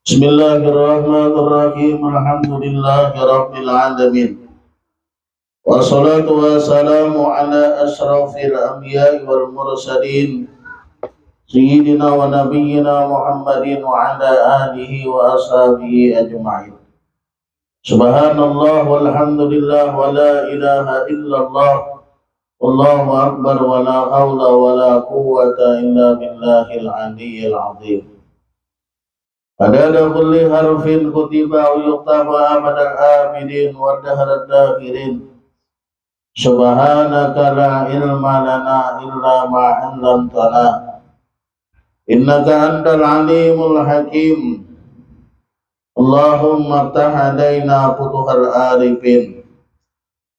Bismillahirrahmanirrahim. Alhamdulillahirabbil alamin. Wassalatu wassalamu ala asyrafil anbiya'i wal mursalin sayyidina wa nabiyyina Muhammadin wa ala alihi wa ashabihi ajma'in. Subhanallah walhamdulillah wa la ilaha illallah wallahu akbar wa la hawla wa la quwwata illa billahil aliyyil azim. Adada kulli harfin kutiba wa yuktaba amadal abidin wa dahra dakhirin. Subhanaka la ilma lana illa ma 'allamtana. Innaka antal alimul hakim. Allahumma ftah alaina futuhal arifin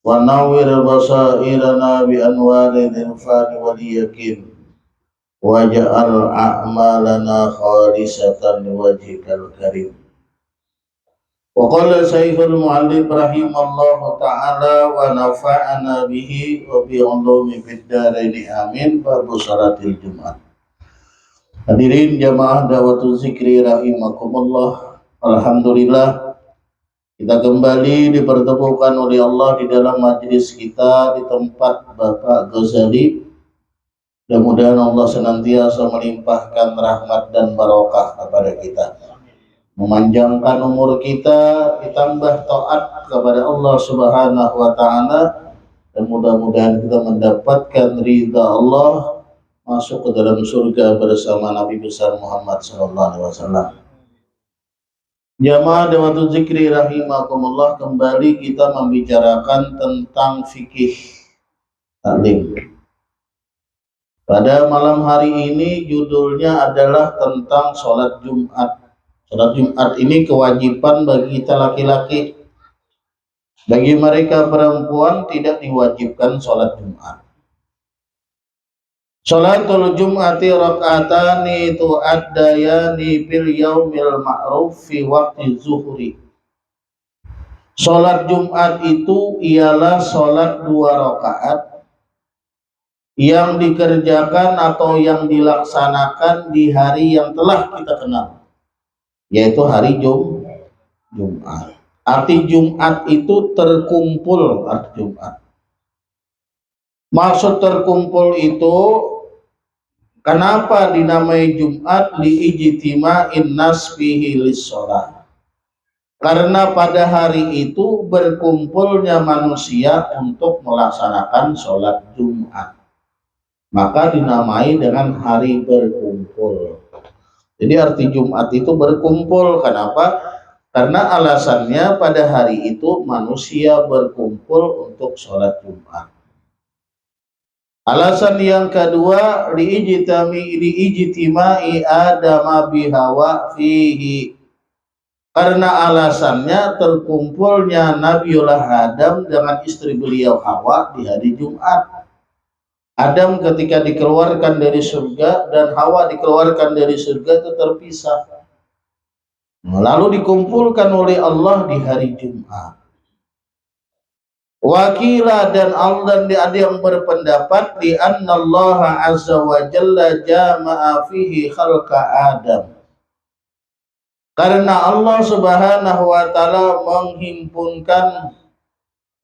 wa nawwir basairana bi anwaril irfani wal yaqin. Waj'al a'malana khalisatan liwajhikal karim. Wa qala Syekhul Mu'allif rahimallahu ta'ala wa nafa'ana bihi wa bi ulumi fid dharain amin. Babu salatil Jumat. Hadirin jamaah Dawatul Zikri rahimakumullah. Alhamdulillah kita kembali dipertemukan oleh Allah di dalam majlis kita di tempat Bapak Ghazali. Mudah-mudahan Allah senantiasa melimpahkan rahmat dan barokah kepada kita, memanjangkan umur kita, ditambah taat kepada Allah Subhanahu wa Ta'ala, dan mudah-mudahan kita mendapatkan ridha Allah, masuk ke dalam surga bersama Nabi besar Muhammad sallallahu alaihi wasallam. Jamaah Dawatul Zikri rahimakumullah, kembali kita membicarakan tentang fikih taklim. Pada malam hari ini judulnya adalah tentang sholat Jumat. Sholat Jumat ini kewajiban bagi kita laki-laki. Bagi mereka perempuan tidak diwajibkan sholat Jumat. Sholatul Jum'ati raka'atani tu'addayani fil yaumil ma'ruf fi waqti zuhri. Sholat Jumat itu ialah sholat 2 rakaat yang dikerjakan atau yang dilaksanakan di hari yang telah kita kenal, yaitu hari Jumat. Arti Jumat itu terkumpul, arti Jumat. Maksud terkumpul itu kenapa dinamai Jumat? Li'ijtima'in nas fihi lis-shalah. Karena pada hari itu berkumpulnya manusia untuk melaksanakan sholat Jumat, maka dinamai dengan hari berkumpul. Jadi arti Jumat itu berkumpul. Kenapa? Karena alasannya pada hari itu manusia berkumpul untuk sholat Jumat. Alasan yang kedua, li'ijtima'i Adama bihawa fihi. Karena alasannya terkumpulnya Nabiullah Adam dengan istri beliau Hawa di hari Jumat. Adam ketika dikeluarkan dari surga dan Hawa dikeluarkan dari surga itu terpisah, lalu dikumpulkan oleh Allah di hari Jumat. Wakila dan Allah, ada yang berpendapat di annallaha azza wa jalla jama'a fihi khalqa Adam. Karena Allah Subhanahu wa Ta'ala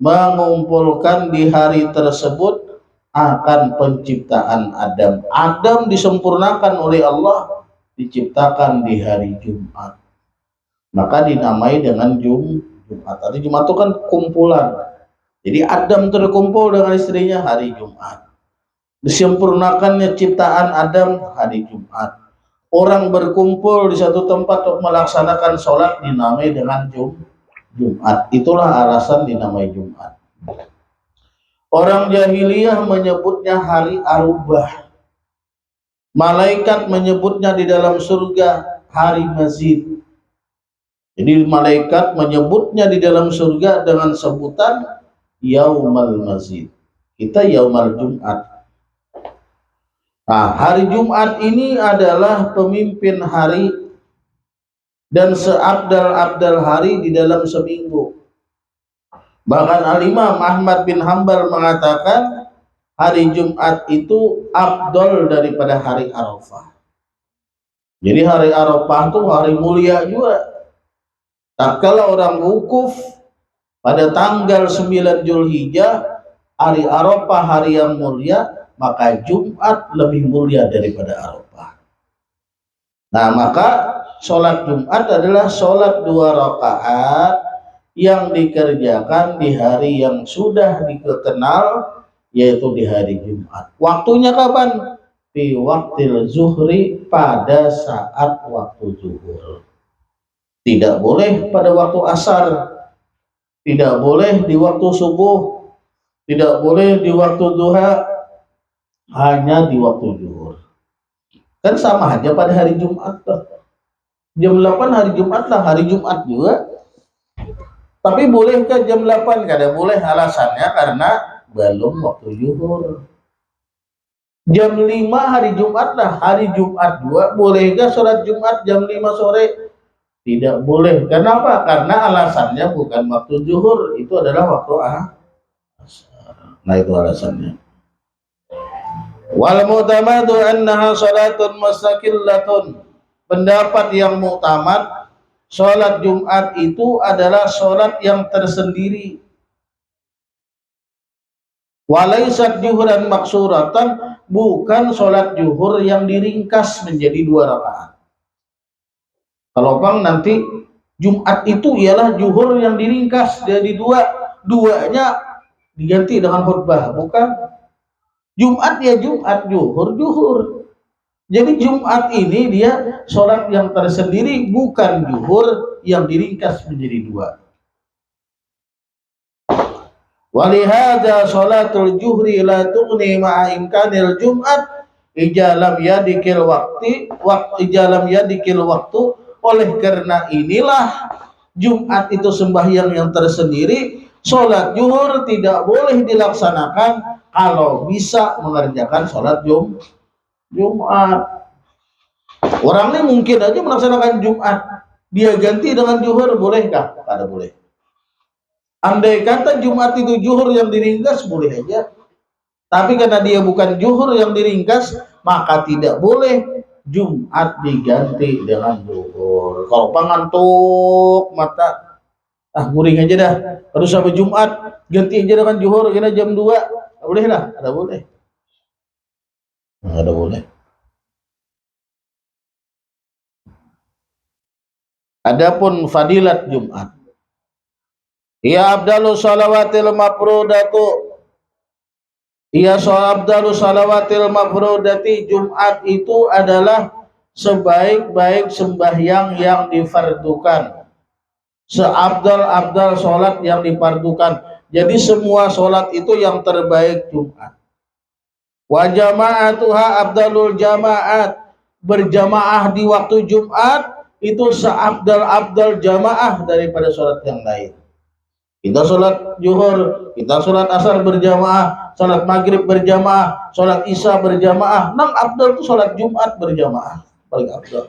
mengumpulkan di hari tersebut akan penciptaan Adam. Adam disempurnakan oleh Allah, diciptakan di hari Jumat, maka dinamai dengan Jumat. Arti Jumat itu kan kumpulan. Jadi Adam terkumpul dengan istrinya hari Jumat. Disempurnakannya ciptaan Adam hari Jumat. Orang berkumpul di satu tempat untuk melaksanakan sholat dinamai dengan Jumat. Itulah alasan dinamai Jumat. Orang jahiliyah menyebutnya hari Arubah. Malaikat menyebutnya di dalam surga hari Mazid. Jadi malaikat menyebutnya di dalam surga dengan sebutan Yaumal Mazid. Kita Yaumal Jumat. Nah, hari Jumat ini adalah pemimpin hari dan seabdal-abdal hari di dalam seminggu. Bahkan Al-Imam Ahmad bin Hanbal mengatakan hari Jumat itu afdol daripada hari Arafah. Jadi hari Arafah itu hari mulia juga. Tak kala orang wukuf pada tanggal 9 Zulhijjah, hari Arafah hari yang mulia, maka Jumat lebih mulia daripada Arafah. Nah, maka sholat Jumat adalah sholat 2 rakaat yang dikerjakan di hari yang sudah dikenal, yaitu di hari Jumat. Waktunya kapan? Di waktu zuhri, pada saat waktu zuhur. Tidak boleh pada waktu asar, tidak boleh di waktu subuh, tidak boleh di waktu duha, hanya di waktu zuhur. Kan sama aja pada hari Jumat. Jam 8 hari Jumat lah, hari Jumat juga. Tapi bolehkah jam 8? Kada boleh, alasannya karena belum waktu zuhur. Jam 5 hari Jumat lah, hari Jumat juga. Bolehkah sholat Jumat jam 5 sore? Tidak boleh. Kenapa? Karena alasannya bukan waktu zuhur, itu adalah waktu asar. Nah, itu alasannya. Wal mu'tamadu annaha salatun mustaqillatun. Pendapat yang muktamad, sholat Jumat itu adalah sholat yang tersendiri. Walaisat juhuran maksuratan, bukan sholat juhur yang diringkas menjadi 2 rakaat. Kalau bang nanti Jumat itu ialah juhur yang diringkas jadi 2, duanya diganti dengan khutbah, bukan. Jumat ya Jumat, juhur juhur. Jadi Jumat ini dia sholat yang tersendiri, bukan juhur yang diringkas menjadi 2. Walihada sholatul juhri la tughni ma'a imkanil Jumat ijalam yadikil waktu. Oleh karena inilah Jumat itu sembahyang yang tersendiri. Sholat zuhur tidak boleh dilaksanakan kalau bisa mengerjakan sholat Jumat. Orang ini mungkin aja melaksanakan Jumat, dia ganti dengan zuhur, bolehkah? Tidak boleh. Andai kata Jumat itu zuhur yang diringkas, boleh aja. Tapi karena dia bukan zuhur yang diringkas, maka tidak boleh Jumat diganti dengan zuhur. Kalau ngantuk mata, guring aja dah. Harus sampai Jumat, ganti aja dengan zuhur, kira jam 2. Boleh lah, ada boleh. Ada boleh. Adapun fadilat Jumat, ya abdalus salawatil mafrudatu, ya abdalus salawatil mafrudati, Jumat itu adalah sebaik-baik sembahyang yang difardukan, seabdal-abdal sholat yang difardukan. Jadi semua sholat itu yang terbaik Jumat. Wa jama'atuha abdalul jama'at, berjamaah di waktu Jumat itu seabdal-abdal jamaah daripada sholat yang lain. Kita sholat zuhur, kita sholat asar berjamaah, sholat maghrib berjamaah, sholat isya berjamaah. Nang abdal itu sholat Jumat berjamaah, paling abdal.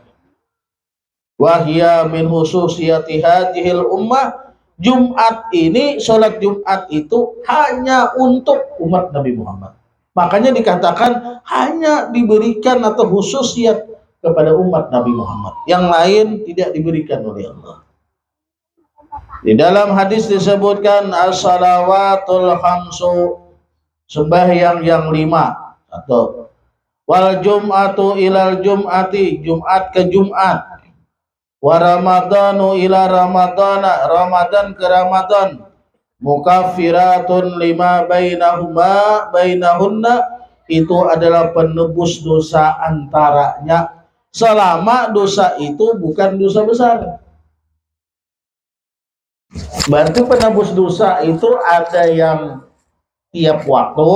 Wahia min khususiyati hadhil ummah, Jumat ini, sholat Jumat itu hanya untuk umat Nabi Muhammad. Makanya dikatakan hanya diberikan atau khususiat kepada umat Nabi Muhammad, yang lain tidak diberikan oleh Allah. Di dalam hadis disebutkan as-salawatul khamsu, sembahyang yang 5, atau wal jum'atu ilal jum'ati, Jumat ke Jumat, wa ramadhanu ila ramadhana, Ramadan ke Ramadan, mukaffiratun lima bainahunna, itu adalah penebus dosa antaranya, selama dosa itu bukan dosa besar. Berarti penebus dosa itu ada yang tiap waktu,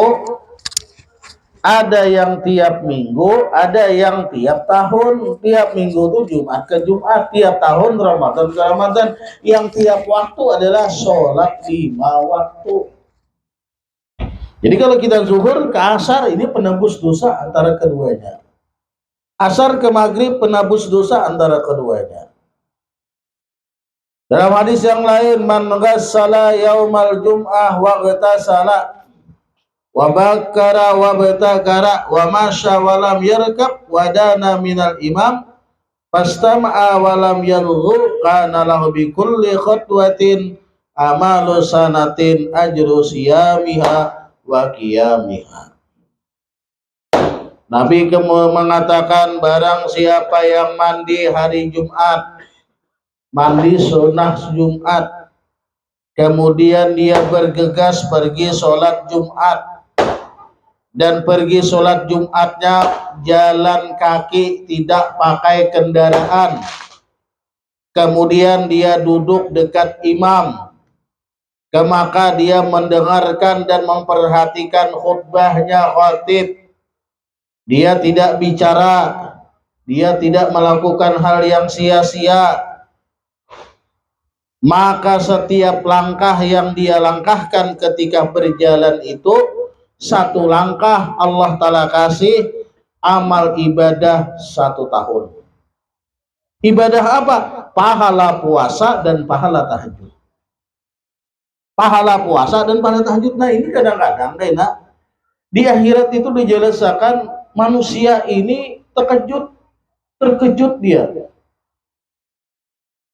ada yang tiap minggu, ada yang tiap tahun. Tiap minggu itu Jumat ke Jumat, tiap tahun Ramadan ke Ramadan. Yang tiap waktu adalah sholat 5 waktu. Jadi kalau kita zuhur ke asar, ini penebus dosa antara keduanya. Asar ke maghrib penebus dosa antara keduanya. Dalam hadis yang lain, man ghassala yaumal jum'ah wa ghtasala wa bakara wa batakara wa masya wa lam yarkab wa dana minal imam Fastama'a wa lam yalghu kana lahu bi kulli khatwatin amalu sanatin ajru siyamiha wa qiyamiha. Nabi mengatakan barang siapa yang mandi hari Jumat, mandi sunnah Jumat, kemudian dia bergegas pergi sholat Jumat, dan pergi sholat Jumatnya jalan kaki, tidak pakai kendaraan, kemudian dia duduk dekat imam, maka dia mendengarkan dan memperhatikan khutbahnya khatib. Dia tidak bicara, dia tidak melakukan hal yang sia-sia, maka setiap langkah yang dia langkahkan ketika berjalan itu satu langkah Allah Ta'ala kasih amal ibadah 1 tahun. Ibadah apa? Pahala puasa dan pahala tahajud. Pahala puasa dan pahala tahajud. Nah ini kadang-kadang di akhirat itu dijelaskan manusia ini terkejut dia.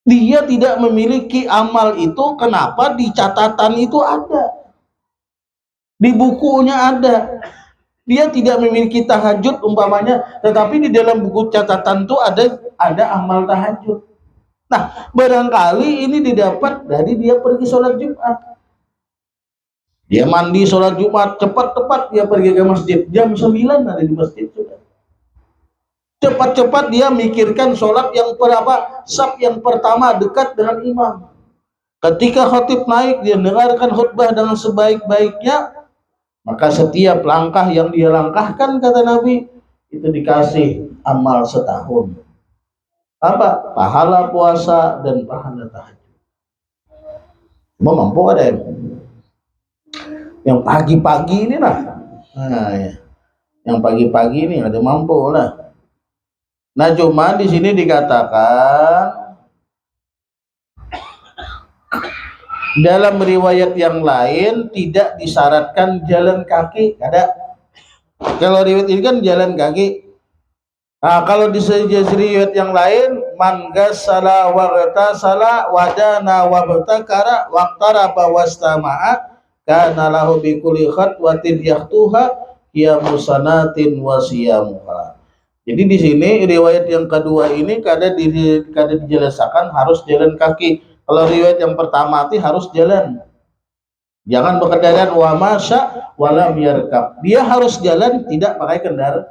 Dia tidak memiliki amal itu, kenapa di catatan itu ada, di bukunya ada. Dia tidak memiliki tahajud umpamanya, tetapi di dalam buku catatan itu ada amal tahajud. Nah, barangkali ini didapat dari dia pergi sholat Jumat. Dia mandi sholat Jumat, cepat-cepat dia pergi ke masjid, jam 9 ada di masjid sudah. Cepat-cepat dia mikirkan sholat yang berapa, saf yang pertama dekat dengan imam. Ketika khatib naik, dia dengarkan khutbah dengan sebaik-baiknya, maka setiap langkah yang dia langkahkan, kata Nabi, itu dikasih amal setahun. Apa? Pahala puasa dan pahala tahajud. Mau mampu ada yang pagi-pagi ini lah. Nah, ya. Yang pagi-pagi ini ada mampu lah. Nah, cuma di sini dikatakan dalam riwayat yang lain tidak disyaratkan jalan kaki, ada. Kalau riwayat ini kan jalan kaki. Nah, kalau di riwayat yang lain, man ghassala wa ghatasala wadana wa bertakara waqtaraba wastama'a kana lahu bi kulli khatwatin yahtuha qiyamu sanatin wa siyamuha. Jadi di sini riwayat yang kedua ini kada dijelaskan harus jalan kaki. Kalau riwayat yang pertama itu harus jalan. Jangan berkendaraan wa masya wala yarkab. Dia harus jalan tidak pakai kendaraan.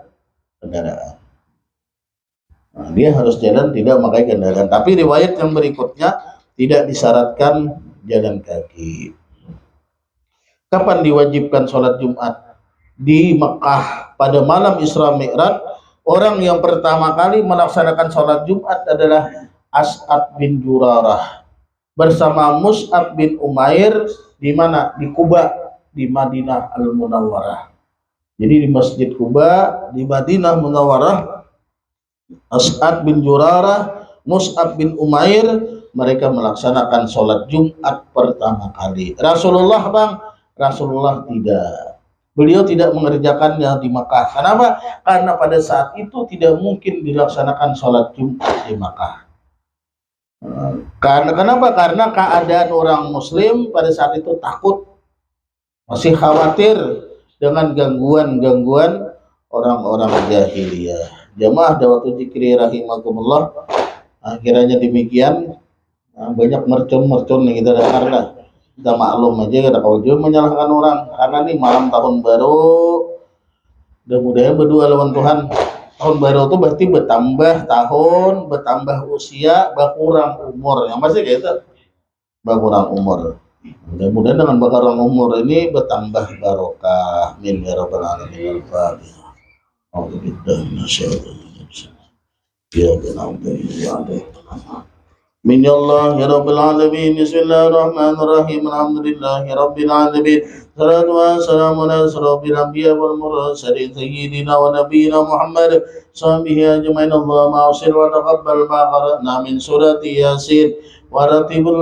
Nah, dia harus jalan tidak pakai kendaraan. Tapi riwayat yang berikutnya tidak disyaratkan jalan kaki. Kapan diwajibkan sholat Jumat? Di Mekah pada malam Isra Mi'raj, orang yang pertama kali melaksanakan sholat Jumat adalah As'ad bin Jurarah bersama Mus'ab bin Umair. Di mana? Di Kuba, di Madinah Al-Munawwarah. Jadi di Masjid Kuba di Madinah Munawwarah, As'ad bin Jurarah, Mus'ab bin Umair, mereka melaksanakan sholat Jumat pertama kali. Rasulullah tidak. Beliau tidak mengerjakannya di Makkah. Kenapa? Karena pada saat itu tidak mungkin dilaksanakan sholat Jumat di Makkah. Kenapa? Karena keadaan orang Muslim pada saat itu takut, masih khawatir dengan gangguan orang-orang jahiliyah. Jamaah Dawatul Zikri rahimakumullah. Kiranya demikian. Banyak mercon yang kita dengar lah. Kita maklum aja, kada kau juga menyalahkan orang karena ini malam tahun baru. Mudah-mudahan berdua lawan Tuhan. Tahun baru itu berarti bertambah tahun, bertambah usia, berkurang umur. Yang pasti kayak itu, berkurang umur. Mudah-mudahan dengan berkurang umur ini bertambah barokah. Amin ya rabbal alamin. Al-Fatihah. A'udzubillahi minasyaitonir rajim. Ya Allah. Min Allah ya Rabbil Alamin. Bismillahirrahmanirrahim. Alhamdulillahi Rabbil Alamin. Salatu wassalamu ala asrofil anbiya wal mursalin sayyidina wa nabiyina Muhammad sahbihi ajmain. Allahumma awsil wa taqabbal ma qara'na min surati Yasin wa ratibul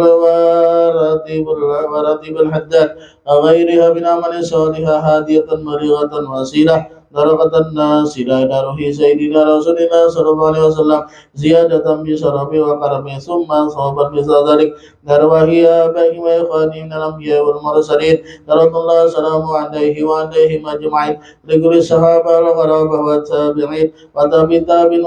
haddad ghairiha min amali salihah hadiyatan marighatan wasilah بركة الناس إلى روح سيدنا رسول الله صلى الله عليه وسلم زيادة بشرف وكرم ثم صوبا بذلك أرواح آبائهم وإخوانهم من الأنبياء والمرسلين رضي الله سلامه عليه وعليهم أجمعين لكل الصحابة والغرابة والتابعين وتابع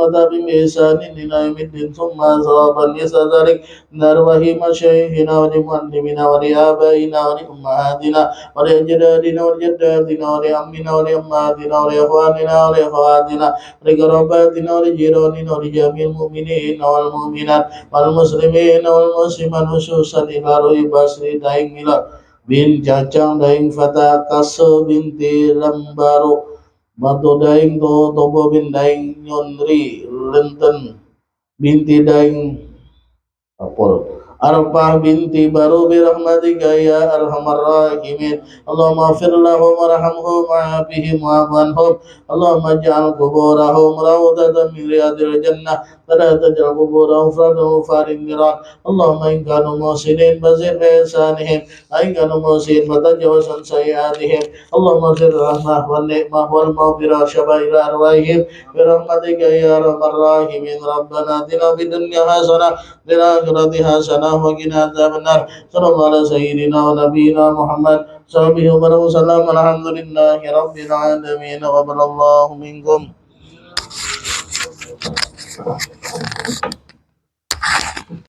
وتابع بإحسان إلى يوم الدين ثم صوابا مثل ذلك من أرواح مشايخنا ولمعلمنا ولآبائنا ولأمهاتنا ولأجدادنا ولجداتنا ولأمنا ولأمهاتنا ولإخواننا ولأخواتنا ولقراباتنا ولجيراننا ولجميع المؤمنين والمؤمنات والmuslimin wal muslimat khususan ibaru basri daing mila bin cacang daing fata kaso binti lambaru batu daing to tobo bin daing nyondri lenten binti daing apol Arfah binti baru birahmatika ya arhamar rahimin Allahumma afir lahum warhamhum wa'afihim wa'afanhum Allahumma ja'al kuburahum rawdatan min riyadil jannah فلا تجعل قبورهم فردا فارغ نيران اللهم إن كانوا محسنين فزد بإحسانهم وإن كانوا محسنين فتجاوز عن سيئاتهم اللهم اغفر الرحمة والنعمة والمغفرة شمائل أرواحهم برحمتك يا أرحم الراحمين ربنا آتنا في الدنيا حسنة وفي الآخرة حسنة وقنا عذاب النار صلى الله على سيدنا ونبينا محمد صلى الله عليه وسلم الحمد لله رب العالمين وقبل الله منكم